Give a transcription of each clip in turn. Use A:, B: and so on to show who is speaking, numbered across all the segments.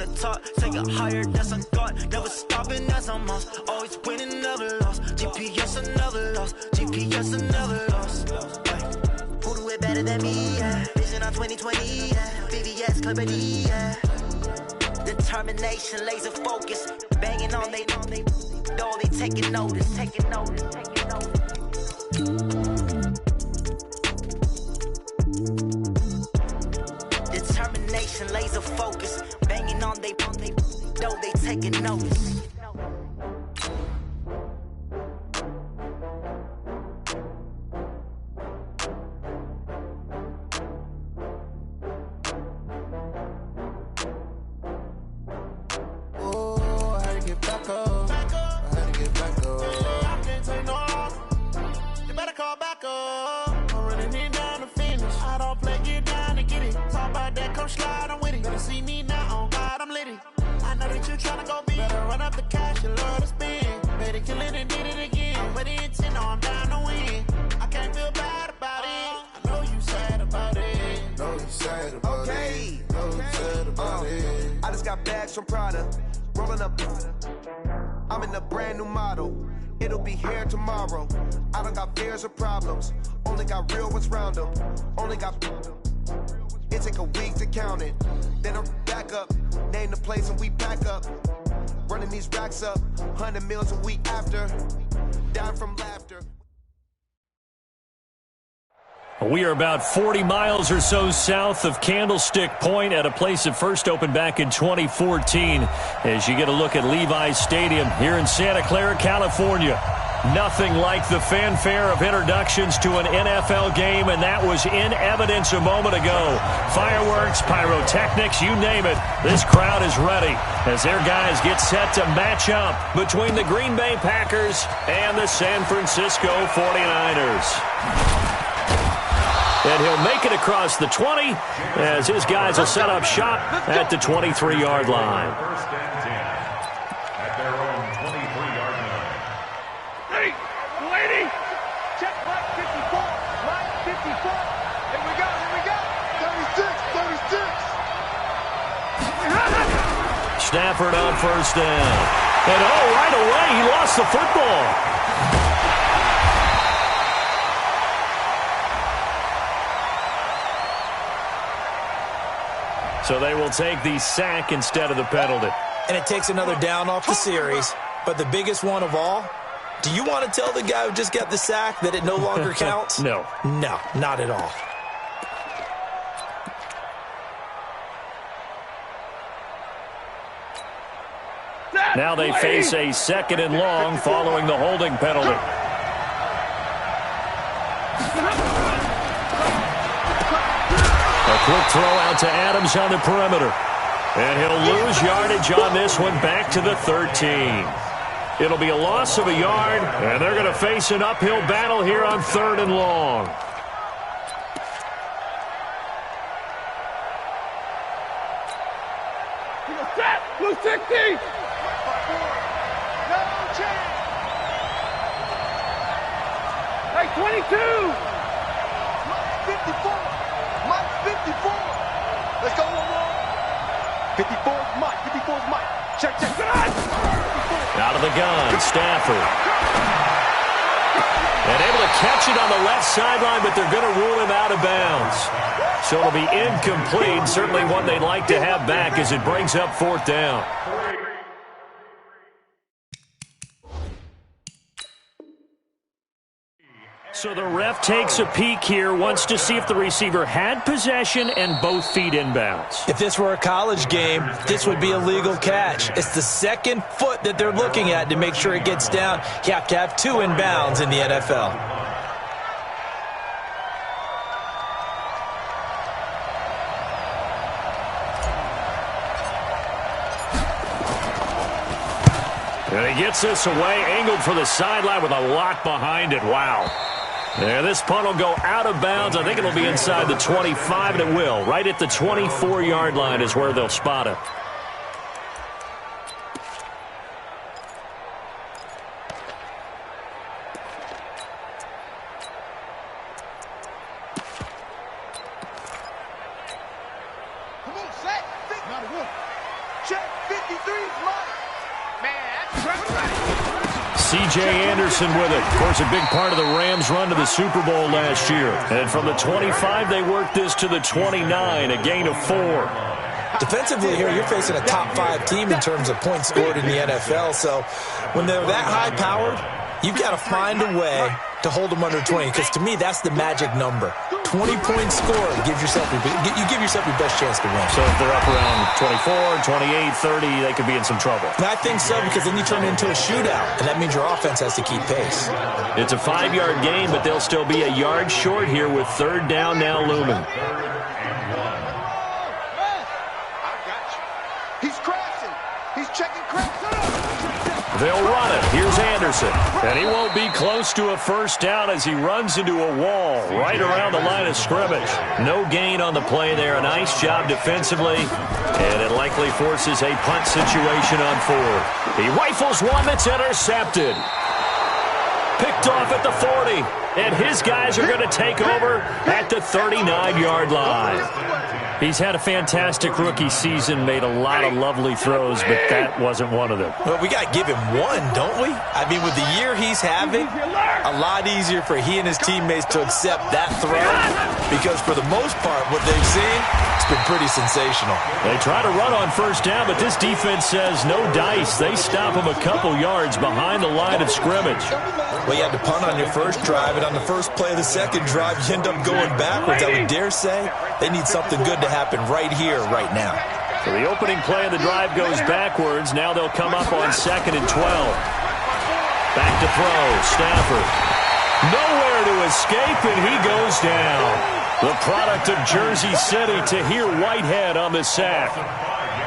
A: the top, take it higher, that's a god. Never stopping, that's a must. Always winning, never lost. GPS, another loss. GPS, another loss. Who do it better than me? Yeah. Vision on 2020. Yeah. VVS, company. Yeah. Determination, laser focus. Banging on they door, they taking notice. Taking notice. Taking notice. Determination, laser focus. Banging on they door, they taking notice.
B: From Prada, rolling up. I'm in a brand new model. It'll be here tomorrow. I don't got fears or problems. Only got real ones round them. Only got. It take a week to count it. Then I'm back up. Name the place and we pack up. Running these racks up. 100 meals a week after. Dying from laughter.
C: We are about 40 miles or so south of Candlestick Point at a place that first opened back in 2014 as you get a look at Levi's Stadium here in Santa Clara, California. Nothing like the fanfare of introductions to an NFL game, and that was in evidence a moment ago. Fireworks, pyrotechnics, you name it. This crowd is ready as their guys get set to match up between the Green Bay Packers and the San Francisco 49ers. And he'll make it across the 20 as his guys will set up shop at the 23-yard line.
D: First and 10 at their own 23-yard line.
E: Ready, lady, check Mike 54, Mike 54. Here we go, here we go. 36.
C: Stafford on first down. And right away, he lost the football. So they will take the sack instead of the penalty.
F: And it takes another down off the series. But the biggest one of all, do you want to tell the guy who just got the sack that it no longer counts?
C: No.
F: No, not at all.
C: Now they face a second and long following the holding penalty. Quick throw out to Adams on the perimeter. And he'll lose yardage on this one back to the 13. It'll be a loss of a yard, and they're going to face an uphill battle here on third and long.
E: Blue 60. No chance. Hey, 22. 54. Mike 54. Let's go, one more. 54's Mike. 54's Mike. Check.
C: Out of the gun, Stafford. And able to catch it on the left sideline, but they're going to rule him out of bounds. So it'll be incomplete. Certainly one they'd like to have back as it brings up fourth down. So the ref takes a peek here, wants to see if the receiver had possession and both feet inbounds.
F: If this were a college game, this would be a legal catch. It's the second foot that they're looking at to make sure it gets down. You have to have two inbounds in the NFL.
C: And he gets this away, angled for the sideline with a lot behind it. Wow. Yeah, this punt will go out of bounds. I think it'll be inside the 25, and it will. Right at the 24-yard line is where they'll spot it.
E: Come on, set. Not a
B: Check 53's mine.
C: C.J. Anderson with it. Of course, a big part of the Rams' run to the Super Bowl last year. And from the 25, they worked this to the 29, a gain of 4.
F: Defensively here, you're facing a top-5 team in terms of points scored in the NFL. So when they're that high-powered, you've got to find a way to hold them under 20, because to me, that's the magic number. 20-point score gives yourself you give yourself your best chance to win.
C: So if they're up around 24, 28, 30, they could be in some trouble.
F: And I think so, because then you turn it into a shootout, and that means your offense has to keep pace.
C: It's a 5-yard gain, but they'll still be a yard short here with third down now looming.
B: He's crashing. He's checking cracks.
C: They'll run it. Here's Anderson. And he won't be close to a first down as he runs into a wall right around the line of scrimmage. No gain on the play there. A nice job defensively. And it likely forces a punt situation on 4. He rifles one that's intercepted. Picked off at the 40. And his guys are going to take over at the 39-yard line. He's had a fantastic rookie season, made a lot of lovely throws, but that wasn't one of them.
F: Well, we got to give him one, don't we? I mean, with the year he's having, a lot easier for he and his teammates to accept that throw, because for the most part, what they've seen, it's been pretty sensational.
C: They try to run on first down, but this defense says no dice. They stop him a couple yards behind the line of scrimmage.
F: Well, you had to punt on your first drive, and on the first play of the second drive, you end up going backwards. I would dare say they need something good to happen right here, right now.
C: So the opening play of the drive goes backwards. Now they'll come up on 2nd and 12. Back to throw. Stafford. Nowhere to escape, and he goes down. The product of Jersey City, Tahir Whitehead on the sack.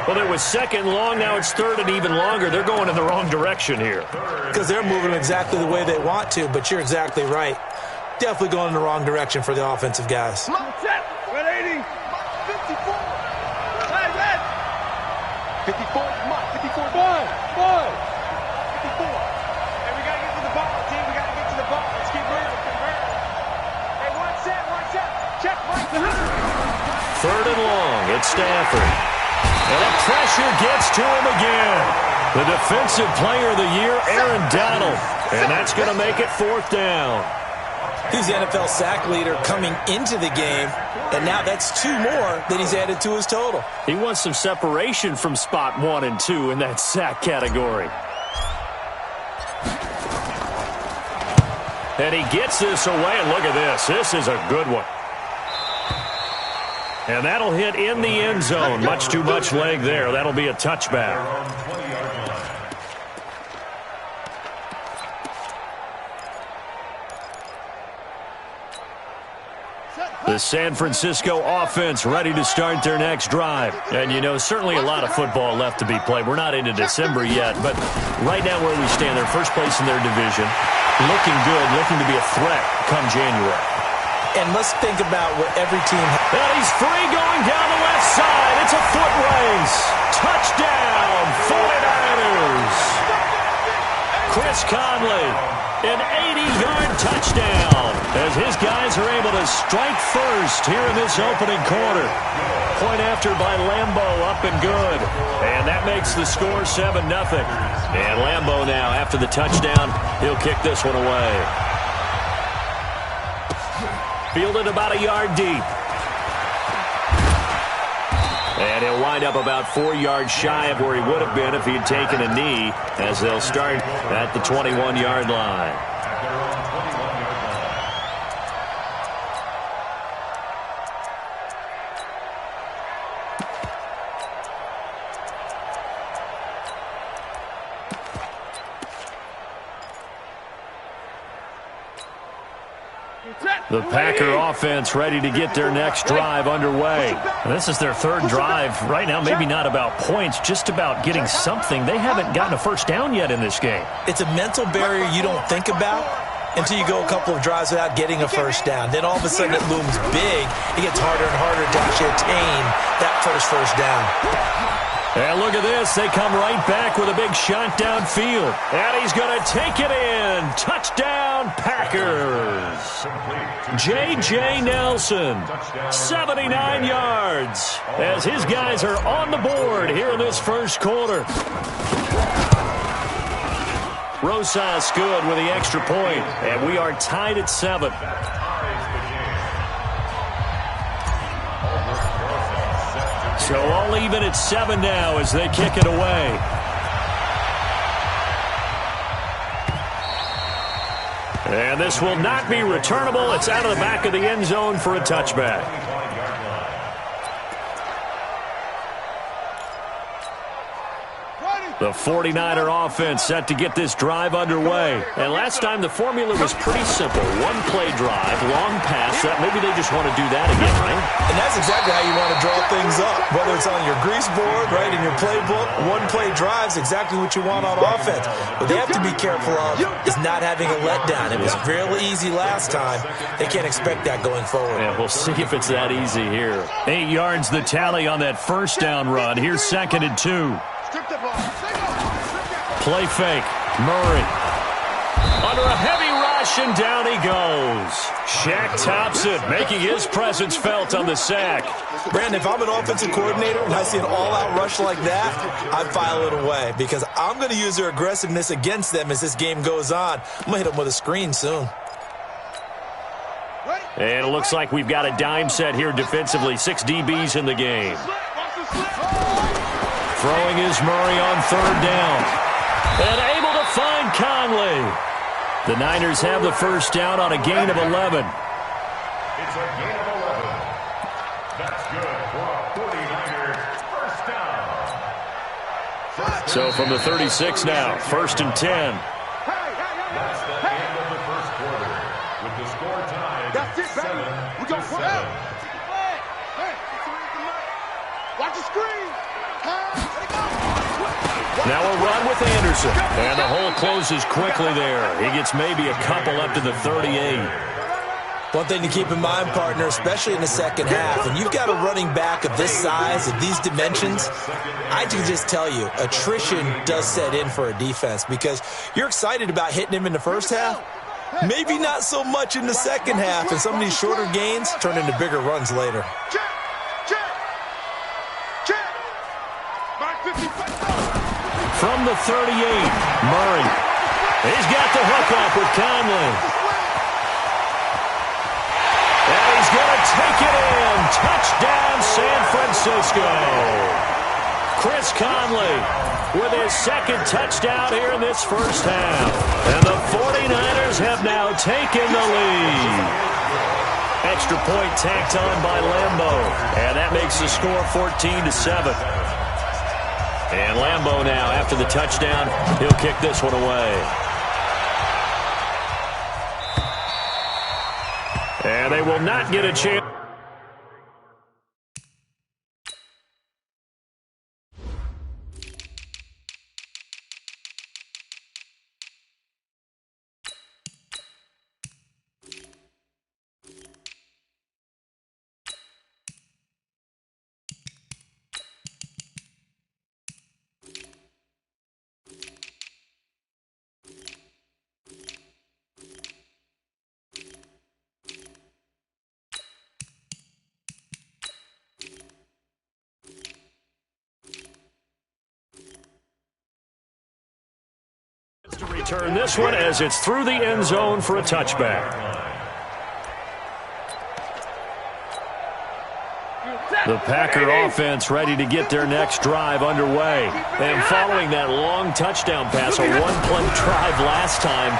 C: Well, it was 2nd long. Now it's 3rd and even longer. They're going in the wrong direction here.
F: Because they're moving exactly the way they want to, but you're exactly right. Definitely going in the wrong direction for the offensive guys.
E: 54, come on, 54, boy. 54. Hey, we got to get to the ball, team. We got to get to the ball. Let's keep moving. Hey, one set. Check, Mike.
C: 3rd and long. It's Stafford. And the pressure gets to him again. The defensive player of the year, Aaron Donald. And that's going to make it 4th down.
F: He's the NFL sack leader coming into the game, and now that's 2 more that he's added to his total.
C: He wants some separation from spot 1 and 2 in that sack category. And he gets this away, and look at this. This is a good one. And that'll hit in the end zone. Much too much leg there. That'll be a touchback. The San Francisco offense ready to start their next drive. And, you know, certainly a lot of football left to be played. We're not into December yet, but right now where we stand, they're first place in their division. Looking good, looking to be a threat come January.
F: And let's think about what every team...
C: And he's free going down the left side. It's a foot race. Touchdown, 49ers. Chris Conley, an 80-yard touchdown as his guys are able to strike first here in this opening quarter. Point after by Lambeau, up and good. And that makes the score 7-0. And Lambeau now, after the touchdown, he'll kick this one away. Fielded about a yard deep. And he'll wind up about 4 yards shy of where he would have been if he had taken a knee, as they'll start at the 21-yard line. The Packer offense ready to get their next drive underway. And this is their 3rd drive. Right now, maybe not about points, just about getting something. They haven't gotten a first down yet in this game.
F: It's a mental barrier you don't think about until you go a couple of drives without getting a first down. Then all of a sudden it looms big. It gets harder and harder to actually attain that first down.
C: And look at this. They come right back with a big shot downfield. And he's going to take it in. Touchdown, Packers. J.J. Nelson, 79 yards, as his guys are on the board here in this first quarter. Rosas good with the extra point, and we are tied at 7. So all even at 7 now as they kick it away. And this will not be returnable. It's out of the back of the end zone for a touchback. The 49er offense set to get this drive underway. And last time the formula was pretty simple. One play drive, long pass. Maybe they just want to do that again, right?
F: And that's exactly how you want to draw things up. Whether it's on your grease board, right, in your playbook, one play drive's exactly what you want on offense. What they have to be careful of is not having a letdown. It was real easy last time. They can't expect that going forward.
C: Yeah, we'll see if it's that easy here. 8 yards the tally on that first down run. Here's 2nd and 2. Play fake. Murray. Under a heavy rush, and down he goes. Shaq Thompson making his presence felt on the sack.
F: Brandon, if I'm an offensive coordinator and I see an all-out rush like that, I file it away because I'm going to use their aggressiveness against them as this game goes on. I'm going to hit them with a screen soon.
C: And it looks like we've got a dime set here defensively. 6 DBs in the game. Throwing is Murray on 3rd down. And able to find Conley. The Niners have the first down on a gain of 11.
D: It's a gain of 11. That's good for a 49ers first down.
C: So from the 36 now, 1st and 10.
D: That's the end of the first quarter. With the score tied, 7-7.
E: Watch the screen.
C: Now a run with Anderson. And the hole closes quickly there. He gets maybe a couple up to the 38.
F: One thing to keep in mind, partner, especially in the second half, when you've got a running back of this size, of these dimensions, I can just tell you, attrition does set in for a defense because you're excited about hitting him in the first half. Maybe not so much in the second half, and some of these shorter gains turn into bigger runs later.
C: From the 38, Murray. He's got the hook up with Conley. And he's going to take it in. Touchdown, San Francisco. Chris Conley with his 2nd touchdown here in this first half. And the 49ers have now taken the lead. Extra point tacked on by Lambo. And that makes the score 14-7. And Lambo now, after the touchdown, he'll kick this one away. And they will not get a chance. To return this one as it's through the end zone for a touchback. The Packer offense ready to get their next drive underway. And following that long touchdown pass, a one-play drive last time,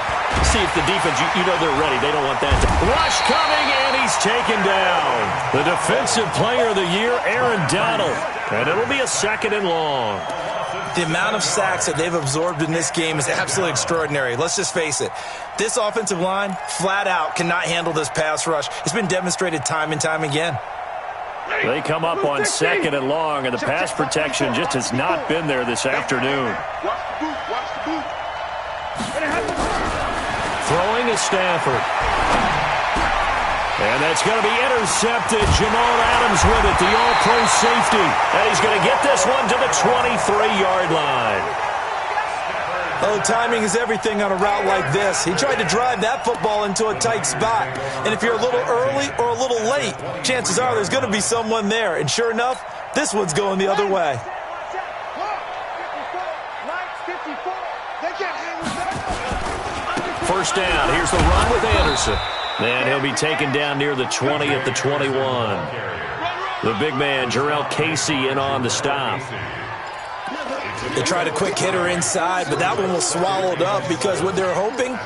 C: see if the defense, you know they're ready. They don't want that. Rush coming, and he's taken down. The defensive player of the year, Aaron Donald. And it'll be a 2nd and long.
F: The amount of sacks that they've absorbed in this game is absolutely extraordinary. Let's just face it. This offensive line, flat out, cannot handle this pass rush. It's been demonstrated time and time again.
C: They come up on 2nd and long, and the pass protection just has not been there this afternoon. Throwing is Stafford. And that's going to be intercepted. Jamal Adams with it, the all-pro safety. And he's going to get this one to the 23-yard line.
F: Oh, timing is everything on a route like this. He tried to drive that football into a tight spot. And if you're a little early or a little late, chances are there's going to be someone there. And sure enough, this one's going the other way.
C: First down. Here's the run with Anderson. And he'll be taken down near the 20 at the 21. The big man, Jarrell Casey, in on the stop.
F: They tried a quick hitter inside, but that one was swallowed up because what they're hoping,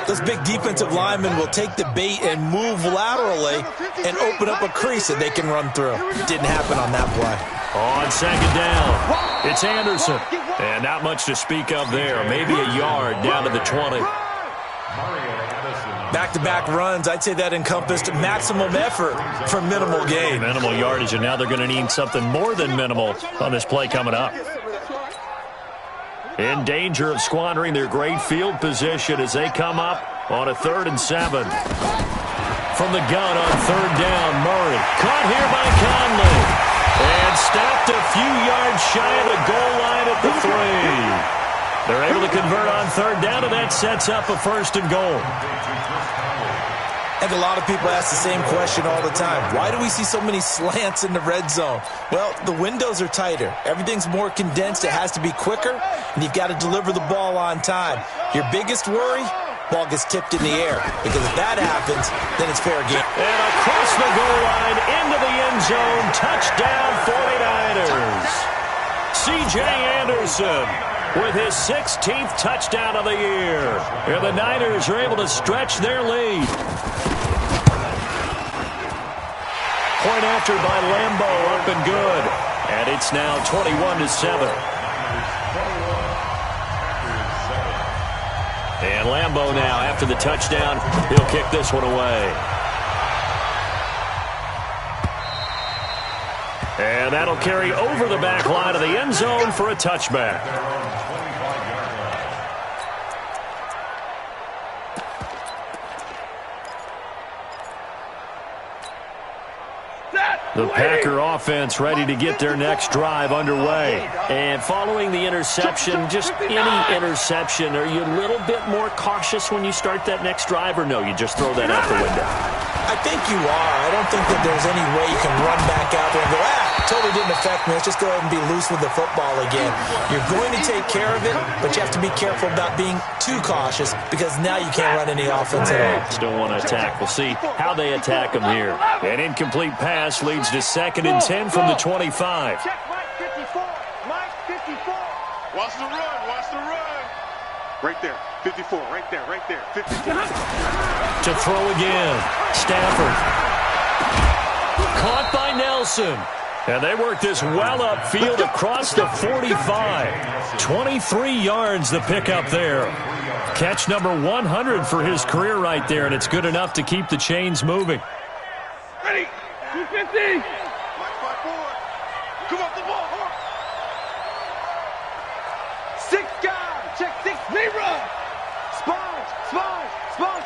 F: this big defensive lineman will take the bait and move laterally and open up a crease that they can run through. Didn't happen on that play.
C: On second down, it's Anderson. And not much to speak of there. Maybe a yard down to the 20.
F: Back-to-back runs, I'd say that encompassed maximum effort for minimal gain.
C: Minimal yardage, and now they're going to need something more than minimal on this play coming up. In danger of squandering their great field position as they come up on a 3rd and 7. From the gun on 3rd down, Murray. Caught here by Conley. And stopped a few yards shy of the goal line at the 3. They're able to convert on 3rd down, and that sets up a 1st and goal.
F: And a lot of people ask the same question all the time. Why do we see so many slants in the red zone? Well, the windows are tighter. Everything's more condensed. It has to be quicker, and you've got to deliver the ball on time. Your biggest worry, ball gets tipped in the air. Because if that happens, then it's fair game.
C: And across the goal line, into the end zone, touchdown 49ers. C.J. Anderson with his 16th touchdown of the year. And the Niners are able to stretch their lead. Point after by Lambo, up and good. And it's now 21-7. And Lambo now, after the touchdown, he'll kick this one away. And that'll carry over the back line of the end zone for a touchback. The Packer offense ready to get their next drive underway. And following the interception, just any interception, are you a little bit more cautious when you start that next drive, or no, you just throw that out the window?
F: I think you are. I don't think that there's any way you can run back out there and go, totally didn't affect me. Let's just go ahead and be loose with the football again. You're going to take care of it, but you have to be careful about being too cautious because now you can't run any offense at all.
C: Still want to attack. We'll see how they attack them here. An incomplete pass leads to 2nd and 10 from the 25.
E: Check Mike 54. Mike 54. Watch the run. Watch the run. Right there. 54. Right there. Right there. 54.
C: To throw again. Stafford. Caught by Nelson. And they work this well upfield across the 45. 23 yards the pickup there. Catch number 100 for his career right there, and it's good enough to keep the chains moving.
E: Ready. 250. Mike 54. Come off the ball. 6 guys. Check 6. Leroy. Sponge. Sponge. Sponge.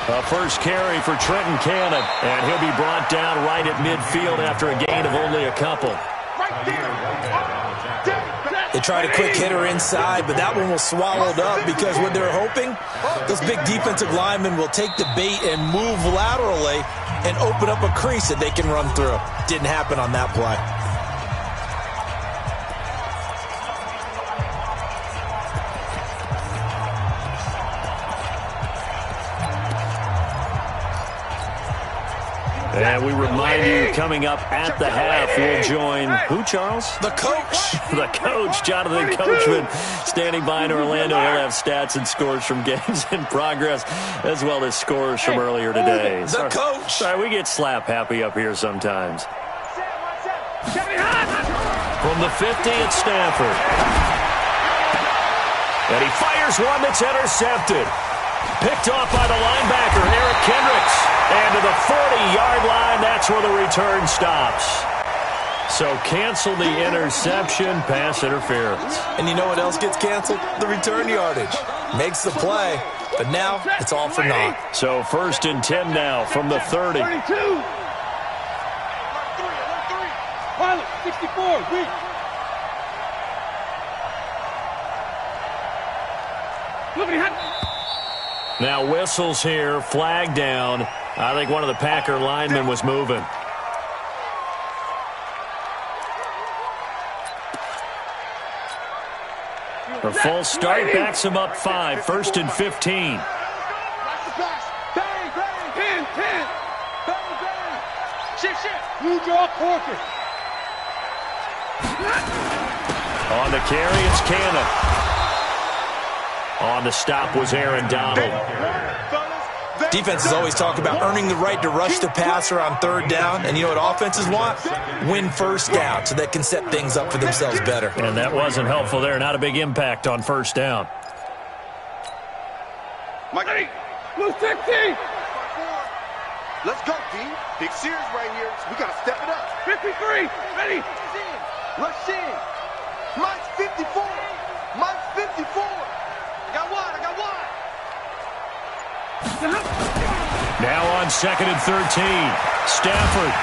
C: A first carry for Trenton Cannon, and he'll be brought down right at midfield after a gain of only a couple.
F: They tried a quick hitter inside, but that one was swallowed up because what they're hoping, those big defensive linemen will take the bait and move laterally and open up a crease that they can run through. Didn't happen on that play.
C: And we remind you, coming up at the half, we'll join who, Charles?
F: The coach.
C: The coach, Jonathan Coachman, standing by in Orlando. He'll have stats and scores from games in progress, as well as scores from earlier today.
F: The coach.
C: Sorry, we get slap happy up here sometimes. From the 50, it's Stafford. And he fires one that's intercepted. Picked off by the linebacker, Eric Kendricks. And to the 40-yard line, that's where the return stops. So cancel the interception, pass interference.
F: And you know what else gets canceled? The return yardage. makes the play, but now it's all for naught.
C: So 1st and 10 now from the 30.
E: 32. 64. Weak.
C: Now whistles here, flag down. I think one of the Packer linemen was moving. The false start backs him up 5, 1st and 15. On the carry, it's Cannon. On the stop was Aaron Donald.
F: Defenses always talk about earning the right to rush the passer on 3rd down. And you know what offenses want? Win 1st down so they can set things up for themselves better.
C: And that wasn't helpful there. Not a big impact on 1st down.
E: Mike, blue 16.
B: Let's go, D. Big series right here. We got to step it up.
E: 53. Ready.
B: Rush in. Mike's 54. Mike's 54. I got one.
C: Now on 2nd and 13. Stafford.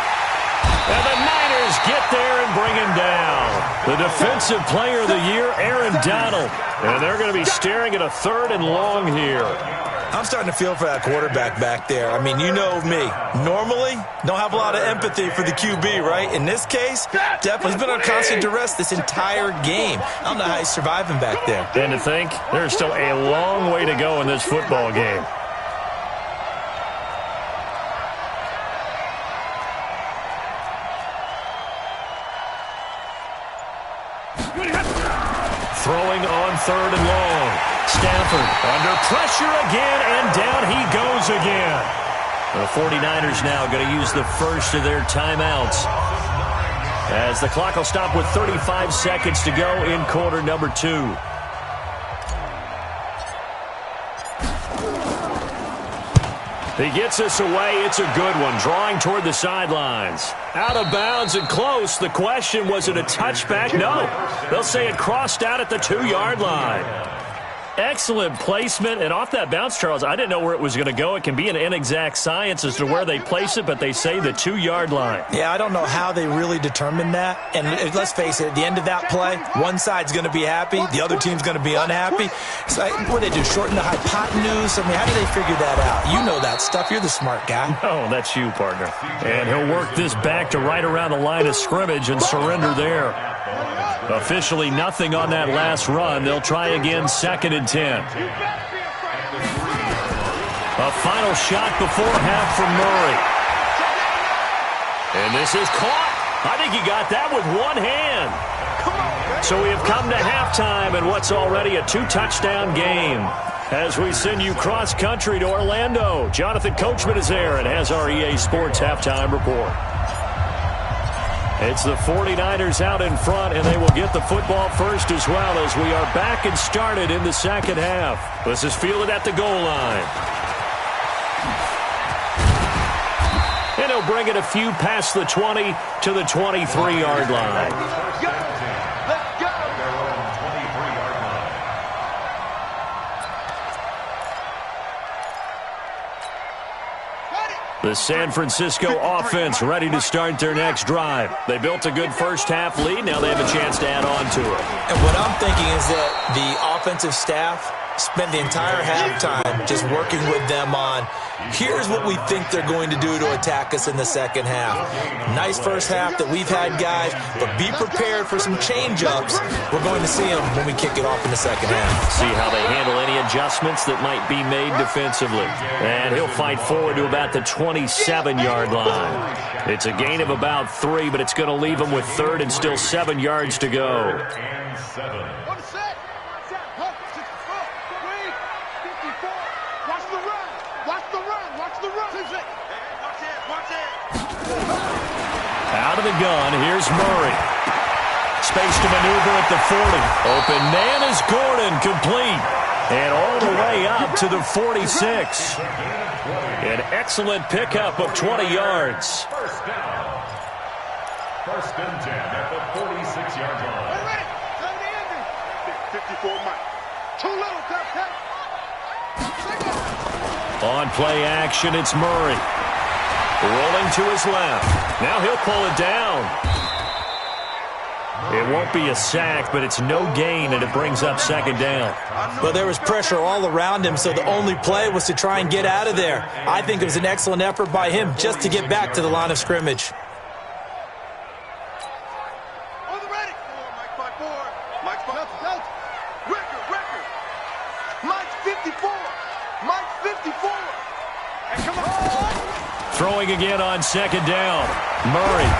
C: And the Niners get there and bring him down. The defensive player of the year, Aaron Donald. And they're going to be staring at a 3rd and long here.
F: I'm starting to feel for that quarterback back there. I mean, you know me. Normally, don't have a lot of empathy for the QB, right? In this case, definitely been on constant duress this entire game. I don't know how he's surviving back there.
C: And to think, there's still a long way to go in this football game. Throwing on 3rd and long. Stafford under pressure again, and down he goes again. The 49ers now going to use the first of their timeouts, as the clock will stop with 35 seconds to go in quarter number 2. He gets us away. It's a good one. Drawing toward the sidelines. Out of bounds and close. The question, was it a touchback? No. They'll say it crossed out at the 2-yard line. Excellent placement, and off that bounce, Charles, I didn't know where it was going to go. It can be an inexact science as to where they place it, but they say the 2-yard line.
F: Yeah, I don't know how they really determined that. And let's face it, at the end of that play, one side's going to be happy, the other team's going to be unhappy. It's like, what do they do, shorten the hypotenuse? I mean, how do they figure that out? You know that stuff. You're the smart guy.
C: Oh, that's you, partner. And he'll work this back to right around the line of scrimmage and surrender there. Officially nothing on that last run. They'll try again, 2nd and 10. A final shot before half from Murray. And this is caught. I think he got that with one hand. So we have come to halftime in what's already a 2-touchdown game. As we send you cross-country to Orlando, Jonathan Coachman is there and has our EA Sports halftime report. It's the 49ers out in front, and they will get the football first as well, as we are back and started in the second half. This is fielded at the goal line. And he'll bring it a few past the 20 to the 23-yard line. The San Francisco offense ready to start their next drive. They built a good first half lead. Now they have a chance to add on to it.
F: And what I'm thinking is that the offensive staff spent the entire halftime just working with them on, here's what we think they're going to do to attack us in the second half. Nice first half that we've had, guys, but be prepared for some change-ups. We're going to see them when we kick it off in the second half.
C: See how they handle any adjustments that might be made defensively. And he'll fight forward to about the 27-yard line. It's a gain of about 3, but it's going to leave them with 3rd and still 7 yards to go. Out of the gun, here's Murray. Space to maneuver at the 40. Open man is Gordon, complete. And all the way up to the 46. An excellent pickup of 20 yards.
D: First down. 1st and 10 at the 46-yard line.
E: 54 Mike. Too little,
C: On play action, it's Murray. Rolling to his left. Now he'll pull it down. It won't be a sack, but it's no gain, and it brings up second down.
F: Well, there was pressure all around him, so the only play was to try and get out of there. I think it was an excellent effort by him just to get back to the line of scrimmage.
E: On the ready. Mike 5-4. Mike 5-4. Record. Mike 54. Mike 54. And come on.
C: Throwing again on second down. Murray.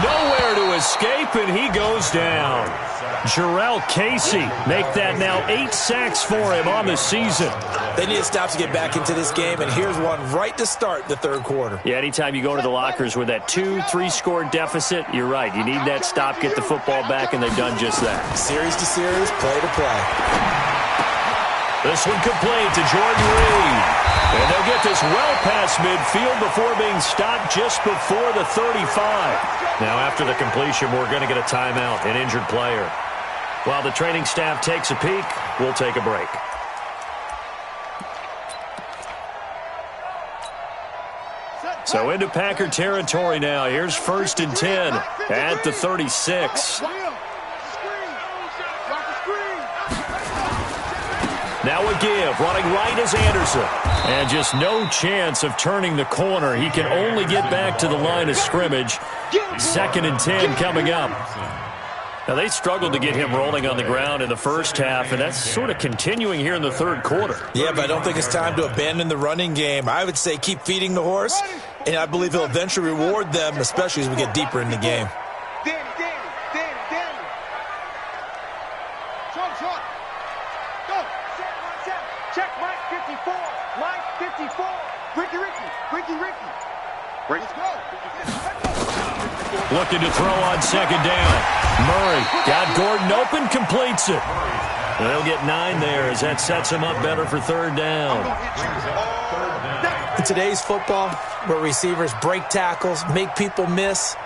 C: Nowhere to escape, and he goes down. Jarrell Casey make that now 8 sacks for him on the season.
F: They need a stop to get back into this game, and here's one right to start the third quarter.
C: Yeah, anytime you go to the lockers with that 2-3 score deficit, you're right. You need that stop, get the football back, and they've done just that.
F: Series to series, play to play.
C: This one complete to Jordan Reed. And they'll get this well past midfield before being stopped just before the 35. Now, after the completion, we're going to get a timeout, an injured player. While the training staff takes a peek, we'll take a break. So into Packer territory now. Here's 1st and 10 at the 36. Now a give, running right is Anderson. And just no chance of turning the corner. He can only get back to the line of scrimmage. 2nd and 10 coming up. Now they struggled to get him rolling on the ground in the first half, and that's sort of continuing here in the third quarter.
F: Yeah, but I don't think it's time to abandon the running game. I would say keep feeding the horse, and I believe he'll eventually reward them, especially as we get deeper in the game.
E: Danny. Short. Go. Check Mike 54. Mike 54. Ricky. Let's go.
C: Looking to throw on second down. Murray got Gordon open, completes it. And they'll get 9 there as that sets him up better for third down.
F: In today's football, where receivers break tackles, make people miss,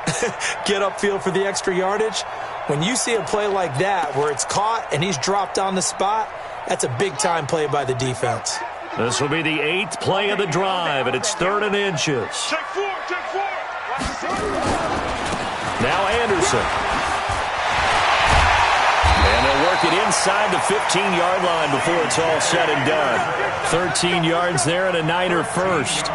F: get upfield for the extra yardage, when you see a play like that where it's caught and he's dropped on the spot, that's a big-time play by the defense.
C: This will be the 8th play of the drive, and it's 3rd and inches.
E: Check four.
C: Now Anderson. And they'll work it inside the 15-yard line before it's all said and done. 13 yards there and a Niner first.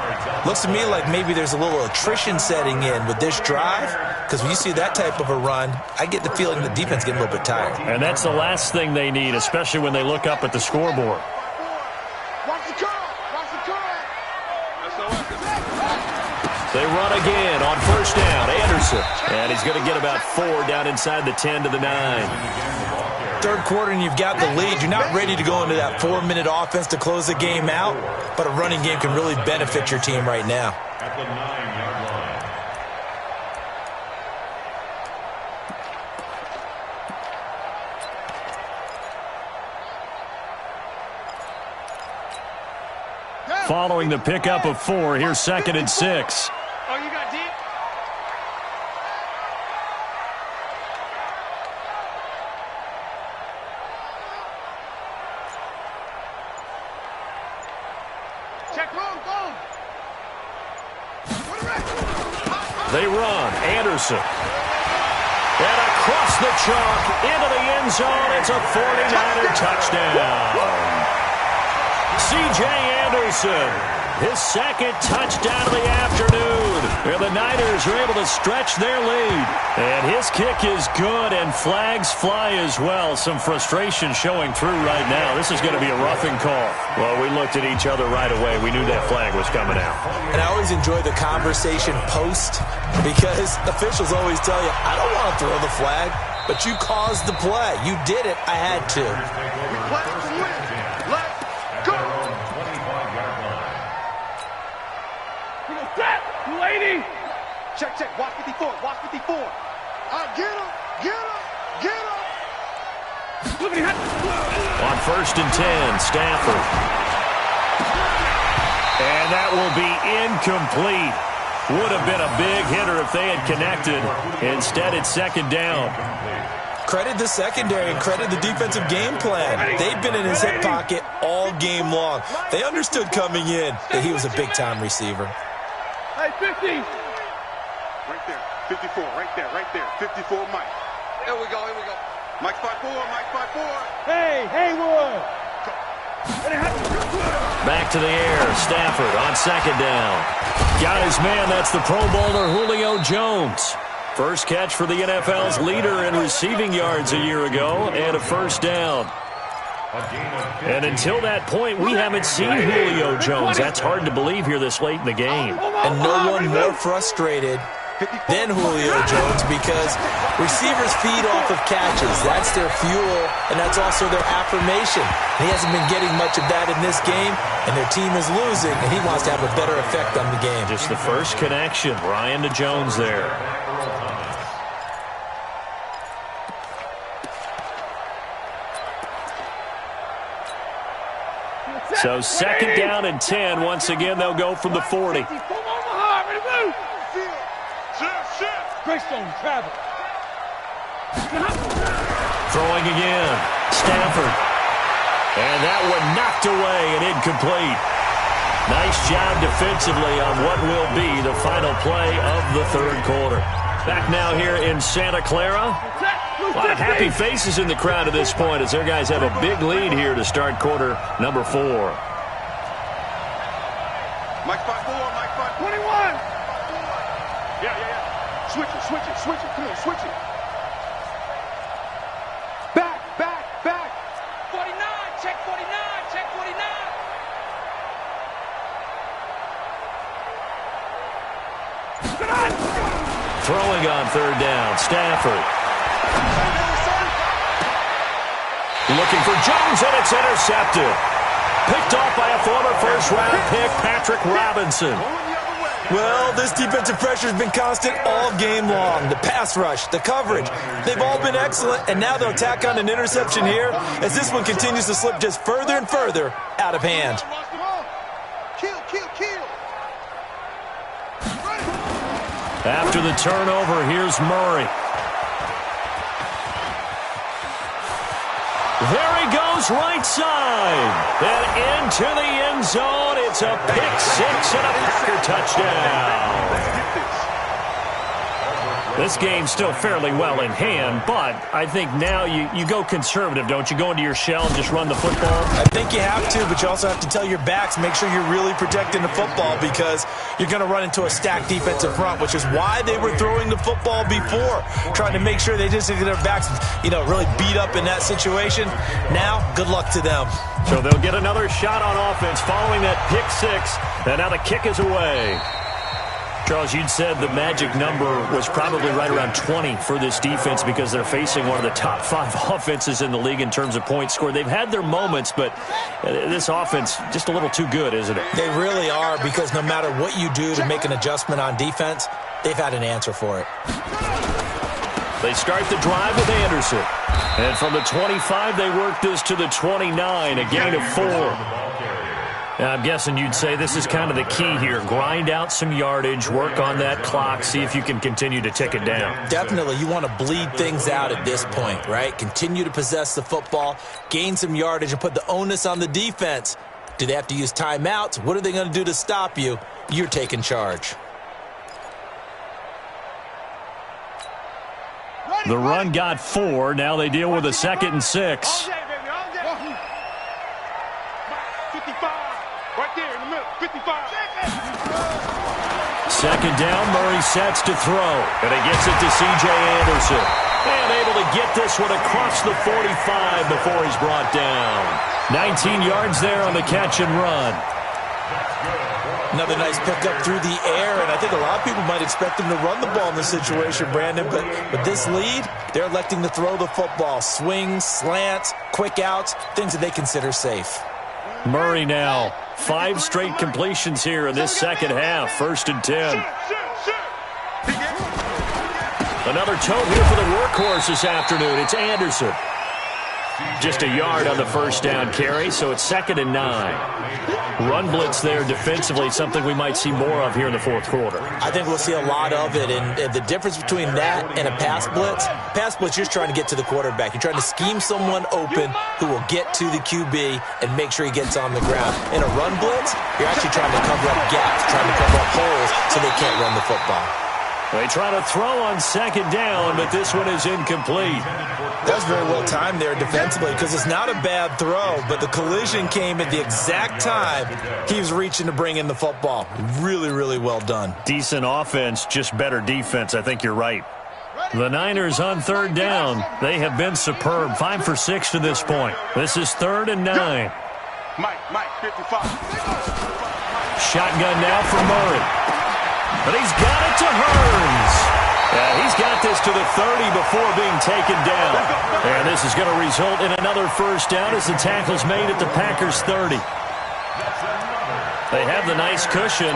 F: Looks to me like maybe there's a little attrition setting in with this drive, because when you see that type of a run, I get the feeling the defense getting a little bit tired.
C: And that's the last thing they need, especially when they look up at the scoreboard. They run again on first down. Anderson. And he's going to get about 4 down inside the 10 to the 9.
F: Third quarter and you've got the lead. You're not ready to go into that 4-minute offense to close the game out, but a running game can really benefit your team right now.
D: At the 9-yard line.
C: Following the pickup of 4, here's 2nd and 6.
E: Oh, you got deep? Check room, go!
C: They run. Anderson. And across the chalk into the end zone. It's a 49er touchdown. C.J. Anderson. His 2nd touchdown of the afternoon. And the Niners are able to stretch their lead. And his kick is good, and flags fly as well. Some frustration showing through right now. This is going to be a roughing call. Well, we looked at each other right away. We knew that flag was coming out.
F: And I always enjoy the conversation post, because officials always tell you, I don't want to throw the flag, but you caused the play. You did it. I had to.
E: Check. Watch 54. Get him.
C: On 1st and 10, Stafford. And that will be incomplete. Would have been a big hitter if they had connected. Instead, it's 2nd down.
F: credit the secondary and credit the defensive game plan. They've been in his hip pocket all game long. They understood coming in that he was a big-time receiver.
E: Hey, 50. Right there. 54. Right there. Right there. 54, Mike. Here we go. Here we go. Mike 5-4. Mike 5-4. Hey, Haywood.
C: Back to the air. Stafford on second down. Got his man. That's the Pro Bowler Julio Jones. First catch for the NFL's leader in receiving yards a year ago, and a first down. And until that point, we haven't seen Julio Jones. That's hard to believe here this late in the game.
F: And no one more frustrated than Julio Jones, because receivers feed off of catches. That's their fuel, and that's also their affirmation. He hasn't been getting much of that in this game, and their team is losing, and he wants to have a better effect on the game.
C: Just the first connection, Ryan to Jones there. So second down and 10. Once again, they'll go from the 40.
E: Greystone travel.
C: Throwing again. Stafford. And that one knocked away and incomplete. Nice job defensively on what will be the final play of the third quarter. Back now here in Santa Clara. A lot of happy faces in the crowd at this point as their guys have a big lead here to start quarter number 4.
E: Mike 5-4, Mike 5, 21. Yeah. Switch it. Come on, switch it. Back. 49, check 49.
C: Throwing on third down. Stafford. Looking for Jones, and it's intercepted. Picked off by a former first-round pick, Patrick Robinson.
F: Well, this defensive pressure has been constant all game long. The pass rush, the coverage, they've all been excellent, and now they'll tack on an interception here as this one continues to slip just further and further out of hand.
E: Kill.
C: After the turnover, here's Murray. There he goes, right side. And into the end zone. It's a pick six and a Packer touchdown. This game's still fairly well in hand, but I think now you go conservative, don't you? Go into your shell and just run the football?
F: I think you have to, but you also have to tell your backs, make sure you're really protecting the football, because you're going to run into a stacked defensive front, which is why they were throwing the football before, trying to make sure they just get their backs, really beat up in that situation. Now, good luck to them.
C: So they'll get another shot on offense following that pick six, and now the kick is away. Charles, you'd said the magic number was probably right around 20 for this defense because they're facing one of the top 5 offenses in the league in terms of points scored. They've had their moments, but this offense just a little too good, isn't it?
F: They really are, because no matter what you do to make an adjustment on defense, they've had an answer for it.
C: They start the drive with Anderson. And from the 25, they work this to the 29, a gain of 4. I'm guessing you'd say this is kind of the key here. Grind out some yardage, work on that clock, see if you can continue to tick it down.
F: Definitely. You want to bleed things out at this point, right? Continue to possess the football, gain some yardage, and put the onus on the defense. Do they have to use timeouts? What are they going to do to stop you? You're taking charge.
C: The run got 4. Now they deal with a 2nd and 6. Second down, Murray sets to throw, and he gets it to C.J. Anderson. And able to get this one across the 45 before he's brought down. 19 yards there on the catch and run.
F: Another nice pickup through the air, and I think a lot of people might expect him to run the ball in this situation, Brandon, but with this lead, they're electing to throw the football. Swings, slants, quick outs, things that they consider safe.
C: Murray now, 5 straight completions here in this second half. 1st and 10. Another tote here for the workhorse this afternoon. It's Anderson. Just a yard on the first down carry, so it's 2nd and 9. Run blitz there defensively, something we might see more of here in the fourth quarter.
F: I think we'll see a lot of it, and the difference between that and a pass blitz, you're trying to get to the quarterback. You're trying to scheme someone open who will get to the QB and make sure he gets on the ground. In a run blitz, you're actually trying to cover up gaps, trying to cover up holes so they can't run the football.
C: They try to throw on 2nd down, but this one is incomplete.
F: That was very well timed there defensively because it's not a bad throw, but the collision came at the exact time he was reaching to bring in the football. Really, really well done.
C: Decent offense, just better defense. I think you're right. The Niners on 3rd down. They have been superb. 5 for 6 to this point. This is 3rd and 9.
E: Mike, 55.
C: Shotgun now for Murray. But he's got it to Hearns. Yeah, he's got this to the 30 before being taken down. And this is going to result in another first down as the tackle's made at the Packers' 30. They have the nice cushion.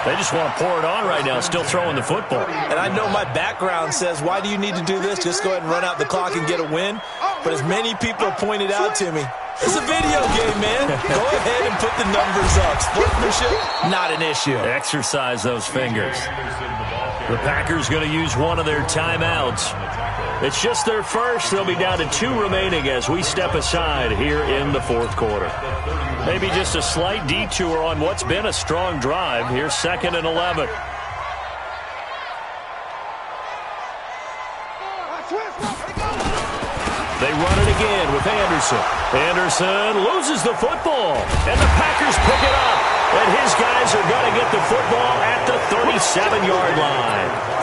C: They just want to pour it on right now, still throwing the football.
F: And I know my background says, why do you need to do this? Just go ahead and run out the clock and get a win. But as many people pointed out to me, it's a video game, man. Go ahead and put the numbers up. Sportsmanship, not an issue.
C: Exercise those fingers. The Packers going to use one of their timeouts. It's just their first. They'll be down to 2 remaining as we step aside here in the fourth quarter. Maybe just a slight detour on what's been a strong drive. Here's 2nd and 11. They run it again with Anderson. Anderson loses the football, and the Packers pick it up. And his guys are going to get the football at the 37-yard line.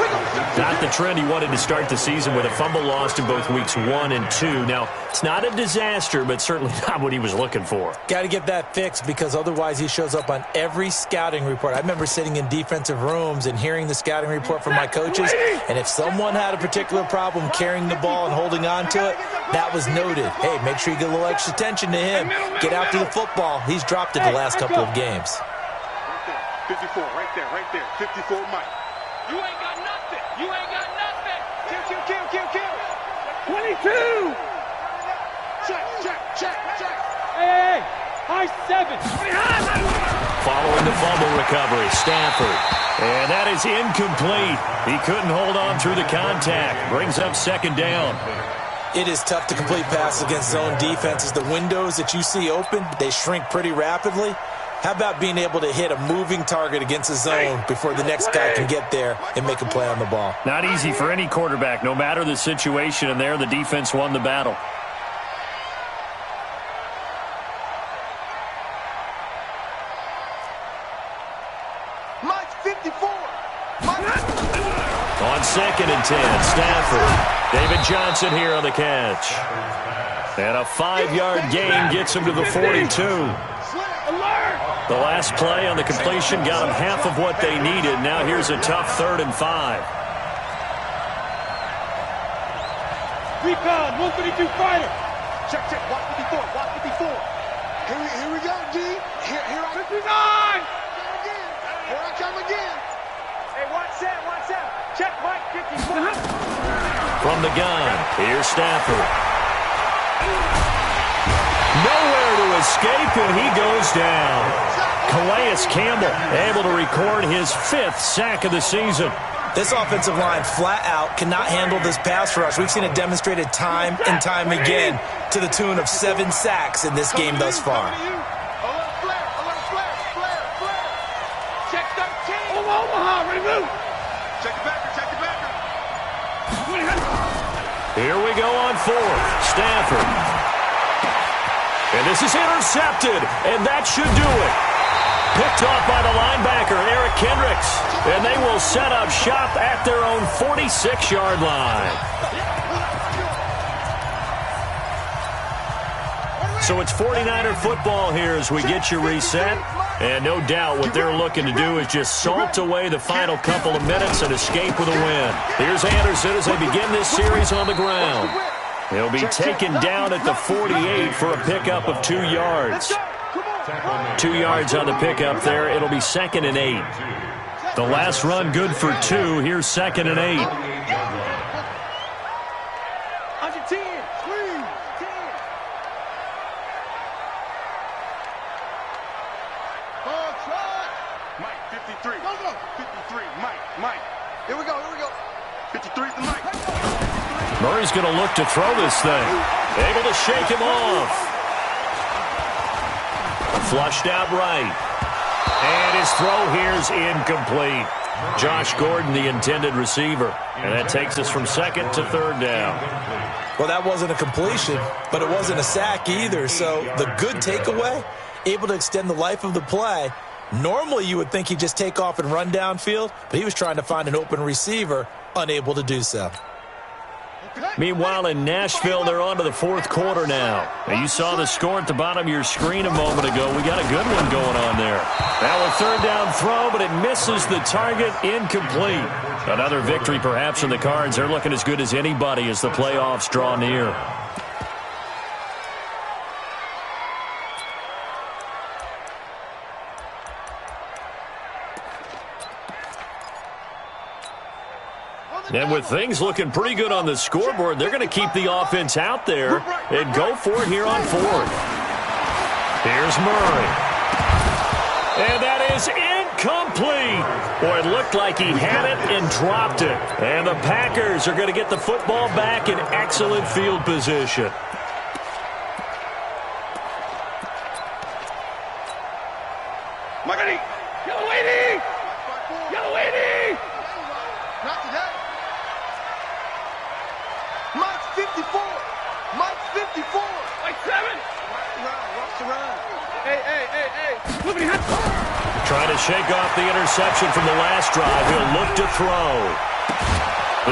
C: Not the trend he wanted to start the season with a fumble lost in both weeks 1 and 2. Now, it's not a disaster, but certainly not what he was looking for.
F: Got to get that fixed because otherwise he shows up on every scouting report. I remember sitting in defensive rooms and hearing the scouting report from my coaches, and if someone had a particular problem carrying the ball and holding on to it, that was noted. Hey, make sure you get a little extra attention to him. Get after the football. He's dropped it the last couple of games.
E: 54, right there. 54, Mike.
G: You ain't got nothing. You ain't got nothing.
E: Kill.
G: 22.
E: Check.
G: Hey, high 7.
C: Following the fumble recovery, Stafford. And that is incomplete. He couldn't hold on through the contact. Brings up 2nd down.
F: It is tough to complete passes against zone defenses. The windows that you see open, they shrink pretty rapidly. How about being able to hit a moving target against the zone before the next guy can get there and make a play on the ball?
C: Not easy for any quarterback, no matter the situation, and there the defense won the battle.
B: Mike 54.
C: On 2nd and 10, Stafford. David Johnson here on the catch. And a 5-yard gain gets him to the 42. The last play on the completion got them half of what they needed. Now here's a tough 3rd and 5.
G: Recon, 132 fighter.
E: Check. Watch 54. Here we go, D. Here I
G: 59.
E: Here I come again.
G: Hey, watch out. Check Mike 54.
C: From the gun, here's Stafford. Nowhere to escape, and he goes down. Calais Campbell able to record his 5th sack of the season.
F: This offensive line flat out cannot handle this pass rush. We've seen it demonstrated time and time again to the tune of 7 sacks in this game thus far.
G: Check 13. Omaha, ready to move.
E: Check the backer.
C: Here we go on 4th. Stafford. And this is intercepted, and that should do it. Picked off by the linebacker, Eric Kendricks. And they will set up shop at their own 46-yard line. So it's 49er football here as we get you reset. And no doubt what they're looking to do is just salt away the final couple of minutes and escape with a win. Here's Anderson as they begin this series on the ground. He'll be taken down at the 48 for a pickup of 2 yards. 2 yards on the pickup there. It'll be 2nd and 8. The last run good for 2. Here's 2nd and 8.
E: Squeeze. 10. Ball truck. Mike, 53. Go. 53. Mike. Here we go. 53 to Mike.
C: Murray's going to look to throw this thing. Able to shake him off. Flushed out right. And his throw here's incomplete. Josh Gordon, the intended receiver. And that takes us from second to third down.
F: Well, that wasn't a completion, but it wasn't a sack either. So the good takeaway, able to extend the life of the play. Normally you would think he'd just take off and run downfield, but he was trying to find an open receiver, unable to do so.
C: Meanwhile, in Nashville, they're on to the fourth quarter now. You saw the score at the bottom of your screen a moment ago. We got a good one going on there. Now a third down throw, but it misses the target, incomplete. Another victory perhaps in the cards. They're looking as good as anybody as the playoffs draw near. And with things looking pretty good on the scoreboard, they're going to keep the offense out there and go for it here on fourth. Here's Murray. And that is incomplete. Boy, it looked like he had it and dropped it. And the Packers are going to get the football back in excellent field position.
E: Ready. Yellow 80. Yellow 80. Not today. Mike's 54. Mike's 54. Mike 7. Rush around. Hey.
C: Trying to shake off the interception from the last drive. He'll look to throw.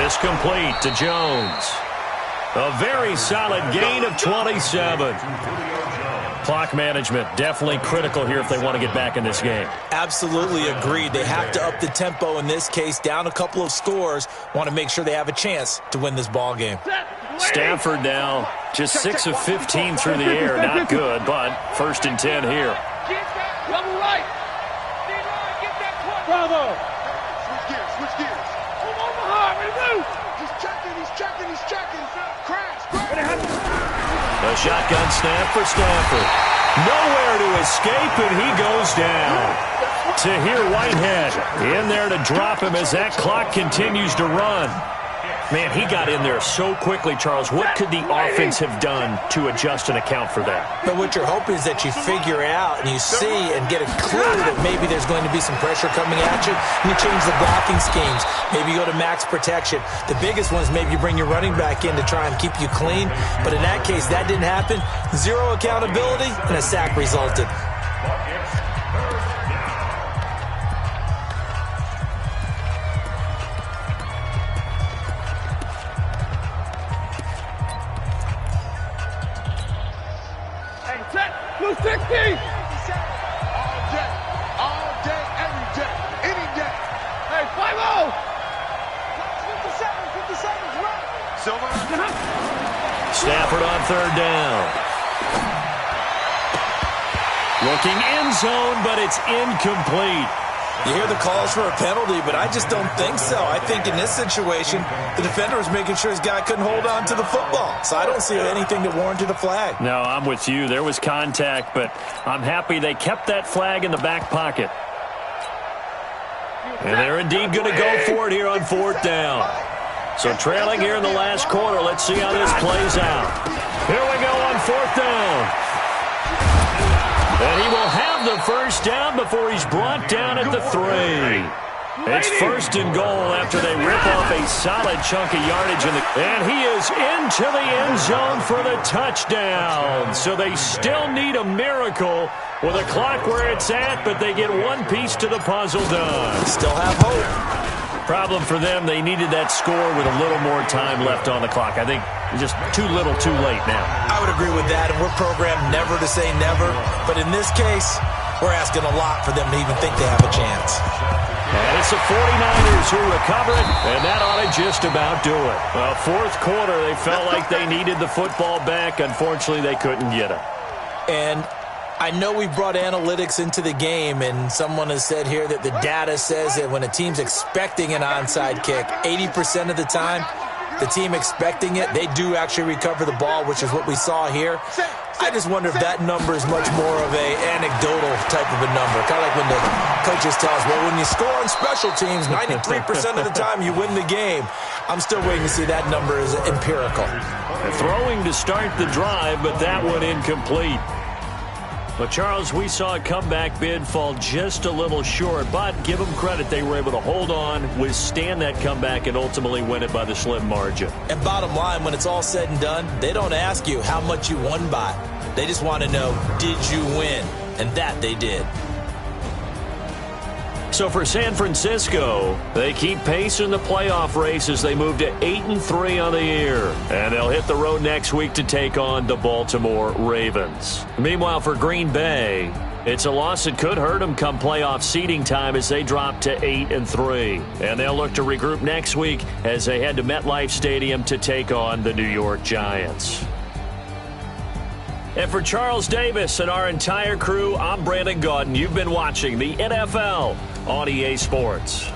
C: This complete to Jones. A very solid gain of 27. Clock management definitely critical here if they want to get back in this game.
F: Absolutely agreed. They have to up the tempo in this case, down a couple of scores. Want to make sure they have a chance to win this ball game.
C: Stafford now just 6 of 15 through the air. Not good, but first and 10 here.
G: Get that double right. Get that point. Bravo.
E: Switch gears.
G: Omaha, ready to move.
E: He's checking. Crash.
C: A shotgun snap for Stafford. Nowhere to escape, and he goes down. Tahir Whitehead in there to drop him as that clock continues to run. Man, he got in there so quickly, Charles. What could the offense have done to adjust and account for that?
F: But what you're hoping is that you figure out and you see and get a clue that maybe there's going to be some pressure coming at you, and you change the blocking schemes. Maybe you go to max protection. The biggest one is maybe you bring your running back in to try and keep you clean. But in that case, that didn't happen. Zero accountability, and a sack resulted.
G: Blue 60.
E: All day, every day, any day.
G: Hey, 5-0.
E: 57's right. Silver.
C: Stafford on third down. Looking end zone, but it's incomplete.
F: You hear the calls for a penalty, but I just don't think so. I think in this situation, the defender was making sure his guy couldn't hold on to the football. So I don't see anything that warranted a flag.
C: No, I'm with you. There was contact, but I'm happy they kept that flag in the back pocket. And they're indeed going to go for it here on fourth down. So trailing here in the last quarter. Let's see how this plays out. Here we go on fourth down. And he will have the first down before he's brought down at the 3. It's first and goal after they rip off a solid chunk of yardage. And he is into the end zone for the touchdown. So they still need a miracle with a clock where it's at, but they get one piece to the puzzle done.
F: Still have hope.
C: Problem for them, they needed that score with a little more time left on the clock. I think just too little too late now.
F: I would agree with that, and we're programmed never to say never. But in this case, we're asking a lot for them to even think they have a chance.
C: And it's the 49ers who recover it, and that ought to just about do it. Well, fourth quarter, they felt like they needed the football back. Unfortunately, they couldn't get it.
F: And I know we've brought analytics into the game, and someone has said here that the data says that when a team's expecting an onside kick, 80% of the time, the team expecting it, they do actually recover the ball, which is what we saw here. I just wonder if that number is much more of a anecdotal type of a number. Kind of like when the coaches tell us, well, when you score on special teams, 93% of the time you win the game. I'm still waiting to see that number is empirical.
C: Throwing to start the drive, but that one incomplete. But, Charles, we saw a comeback bid fall just a little short, but give them credit. They were able to hold on, withstand that comeback, and ultimately win it by the slim margin.
F: And bottom line, when it's all said and done, they don't ask you how much you won by. They just want to know, did you win? And that they did.
C: So for San Francisco, they keep pace in the playoff race as they move to 8-3 on the year. And they'll hit the road next week to take on the Baltimore Ravens. Meanwhile, for Green Bay, it's a loss that could hurt them come playoff seeding time as they drop to 8-3. And they'll look to regroup next week as they head to MetLife Stadium to take on the New York Giants. And for Charles Davis and our entire crew, I'm Brandon Gaudin. You've been watching the NFL on EA Sports.